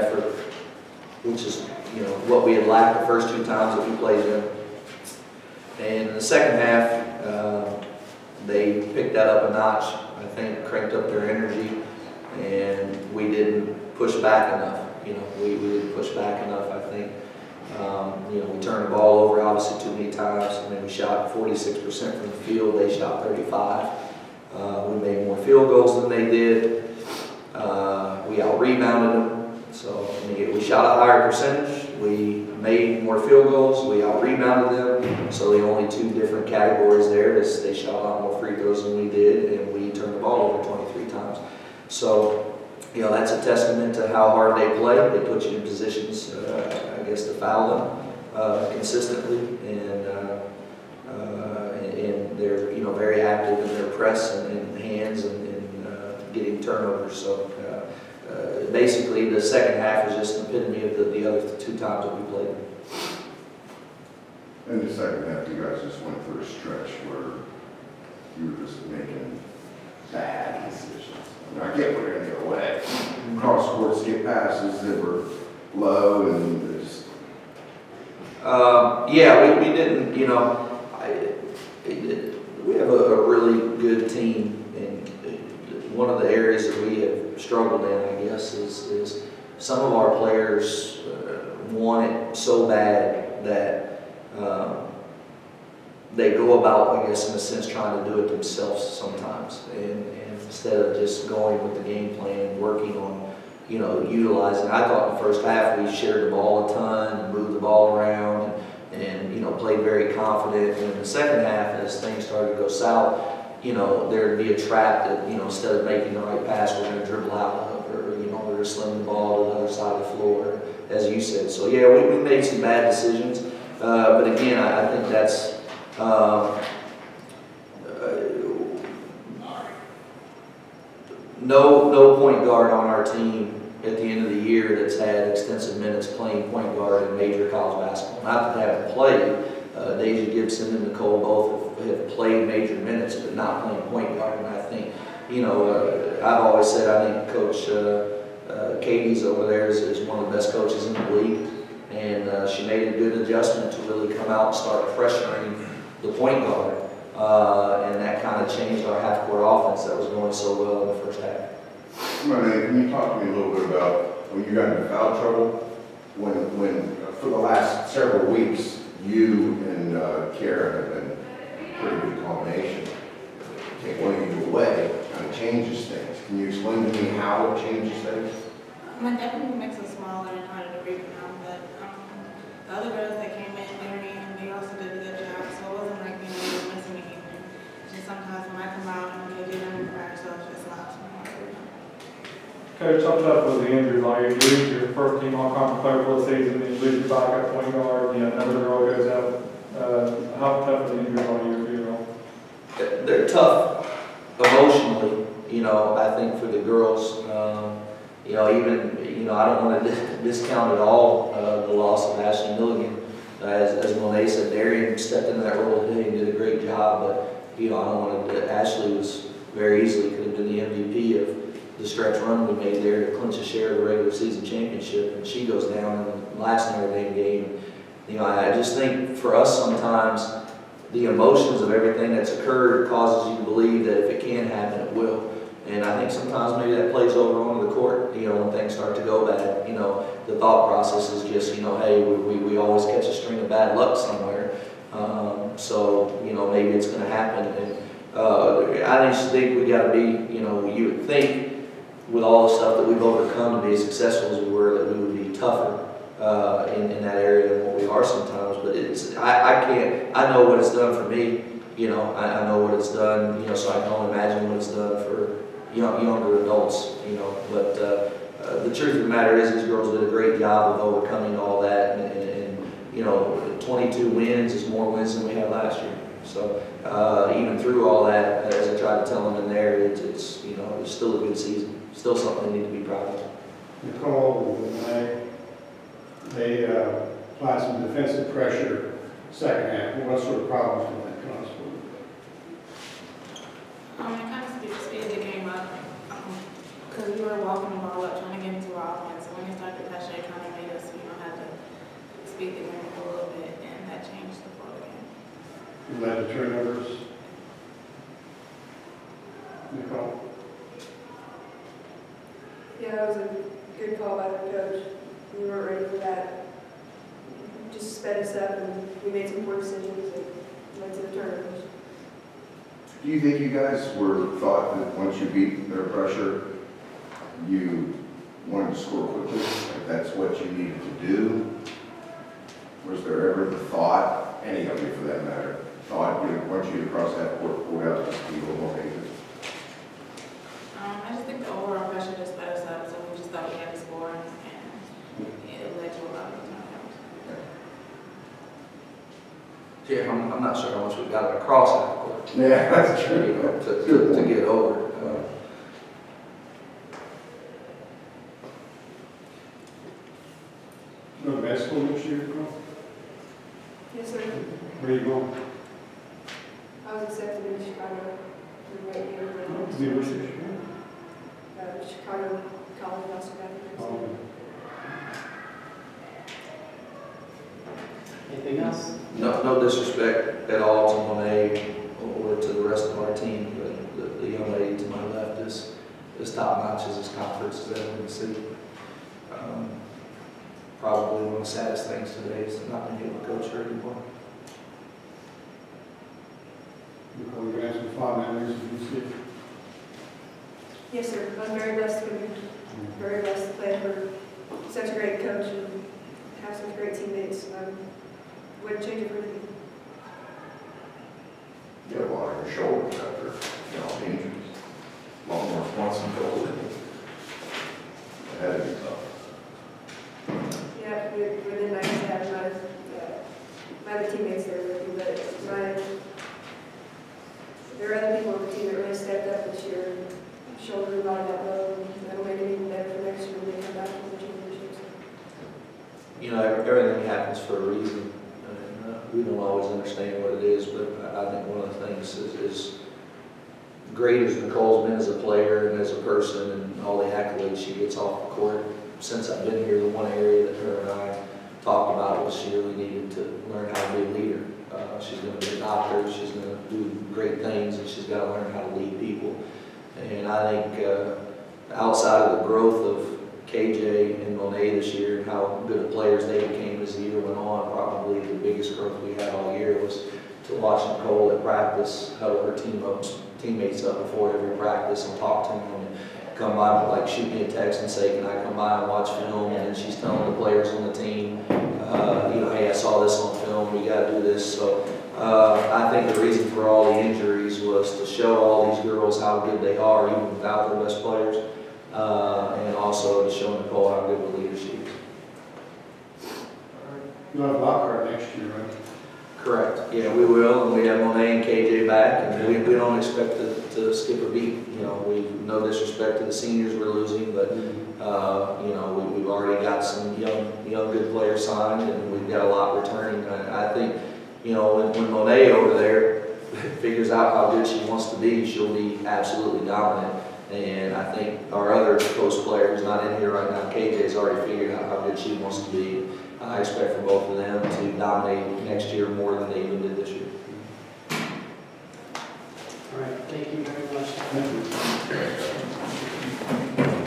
effort, which is, what we had lacked the first 2 times that we played them. And in the second half, they picked that up a notch. I think cranked up their energy, and we didn't push back enough. We didn't push back enough, I think. We turned the ball over obviously too many times. I mean, we shot 46% from the field. They shot 35. We made more field goals than they did. We out-rebounded them. So we shot a higher percentage. We made more field goals. We out-rebounded them. So the only 2 different categories there is they shot a lot more free throws than we did, and we turned the ball over 23 times. So, that's a testament to how hard they play. They put you in positions, I guess, to foul them consistently, and they're very active in their press and hands and getting turnovers. So basically, the second half is just an epitome of the other 2 times that we played. In the second half, you guys just went through a stretch where you were just making bad decisions. I get we're going to get away. Cross court skip passes that were low and just. Yeah, we didn't. We have a really good team, and one of the areas that we have struggled in, I guess, is some of our players want it so bad that they go about, I guess, in a sense, trying to do it themselves sometimes, and instead of just going with the game plan and working on, utilizing. I thought in the first half we shared the ball a ton, and moved the ball around, and played very confident. And in the second half, as things started to go south, there'd be a trap that, instead of making the right pass, we're going to dribble out of, or we're going to sling the ball to the other side of the floor, as you said. So yeah, we made some bad decisions, but again, I think that's. No point guard on our team at the end of the year that's had extensive minutes playing point guard in major college basketball. Not that they haven't played. Deja Gibson and Nicole both have played major minutes, but not playing point guard. And I think, I've always said I think Coach Katie's over there is one of the best coaches in the league, and she made a good adjustment to really come out and start pressuring the point guard. And that kind of changed our half-court offense that was going so well in the first half. Can you talk to me a little bit about when you got into foul trouble? When for the last several weeks, you and Kara have been a pretty good combination. Take one of you away, kind of changes things. Can you explain to me how it changes things? It definitely makes us smaller and harder to rebound, but the other girls that came in, they also did a good job, so it wasn't like we were missing anything. Just sometimes when I come out and they get under pressure, so it's just lots more. Coach, how tough was the injury? Like, you lose your first team all-conference player for the season, then you lose your backup point guard, another girl goes out. How tough are the injuries on you? They're tough emotionally, I think for the girls. Even, I don't want to discount at all the loss of Ashley Milligan. As Monet said, Darian stepped into that role today and did a great job, but, I don't want to, Ashley was very easily could have been the MVP of the stretch run we made there to clinch a share of the regular season championship, and she goes down in the last Notre Dame game. I just think for us sometimes the emotions of everything that's occurred causes you to believe that if it can happen, it will. And I think sometimes maybe that plays over onto the court, when things start to go bad. The thought process is just, hey, we always catch a string of bad luck somewhere. So, maybe it's going to happen. And I just think we got to be, you would think with all the stuff that we've overcome to be as successful as we were, that we would be tougher in that area than what we are sometimes. But I know what it's done for me. I know what it's done, so I can only imagine what it's done for younger adults, But the truth of the matter is these girls did a great job of overcoming all that, and 22 wins is more wins than we had last year. So even through all that, as I tried to tell them in there, it's still a good season, still something they need to be proud of. Nicole, they applied some defensive pressure second half. What sort of problems did that cause for them? It kind of speeded the game up because we were walking the ball up, trying to get into our offense. So when they started led to turnovers. Nicole? Yeah, that was a good call by the coach. We weren't ready for that. Just sped us up and we made some poor decisions and went to the turnovers. Do you think you guys thought that once you beat their pressure, you wanted to score quickly? Like that's what you needed to do? Was there ever the thought, any of you for that matter, thought, once you cross that court, pulled out just be a little more dangerous? I just think the overall pressure just sped us up, so we just thought we had to score, and it led to a lot of turnovers. Yeah, I'm not sure how much we got it across that court. Yeah, that's true. You know, to get over. You know, best school this year, Nicole? Yes, sir. Where are you going? I was accepted in Chicago. We went here for University of Chicago College of Basketball. Chicago. Anything else? No disrespect at all to Monet or to the rest of our team, but the young lady to my left is top notch as this conference has ever been seen. Probably one of the saddest things today is not being able to coach her anymore. Nicole, you're going to have some fond memories of UC? Yes, sir. I was very blessed to be very blessed to play for such a great coach and have such great teammates. Wouldn't change it for anything. You have a lot on your shoulders after, injuries. A lot more responsibility. It had to be tough. Yeah, we've been nice to have my other teammates there with me, but there are other people on the team that really stepped up this year and shouldered a lot of that load, and that'll make it even better for next year when they come back from the championships. You know, everything happens for a reason, and we don't always understand what it is, but I think one of the things is great as Nicole's been as a player and as a person and all the accolades she gets off the court. Since I've been here, the one area that her and I talked about was she really needed to learn how to be a leader. She's going to be a doctor, she's going to do great things, and she's got to learn how to lead people. And I think outside of the growth of KJ and Monet this year and how good of players they became as the year went on, probably the biggest growth we had all year was to watch Nicole at practice huddle her teammates up before every practice and talk to them. And come by, like shoot me a text and say, can I come by and watch film? And then she's telling the players on the team, you know, hey, I saw this on film, we got to do this. So I think the reason for all the injuries was to show all these girls how good they are, even without their best players, and also to show Nicole how good of a leader she is. You'll have Lockhart next year, right? Correct. Yeah, we will, and we have Monet and KJ back, and we don't expect to skip a beat. You know, no disrespect to the seniors we're losing, but you know, we've already got some young good players signed, and we've got a lot returning. I think, you know, when Monet over there figures out how good she wants to be, she'll be absolutely dominant. And I think our other post player who's not in here right now, KJ's already figured out how good she wants to be. I expect for both of them to dominate next year more than they even did this year. All right, thank you very much. Thank you.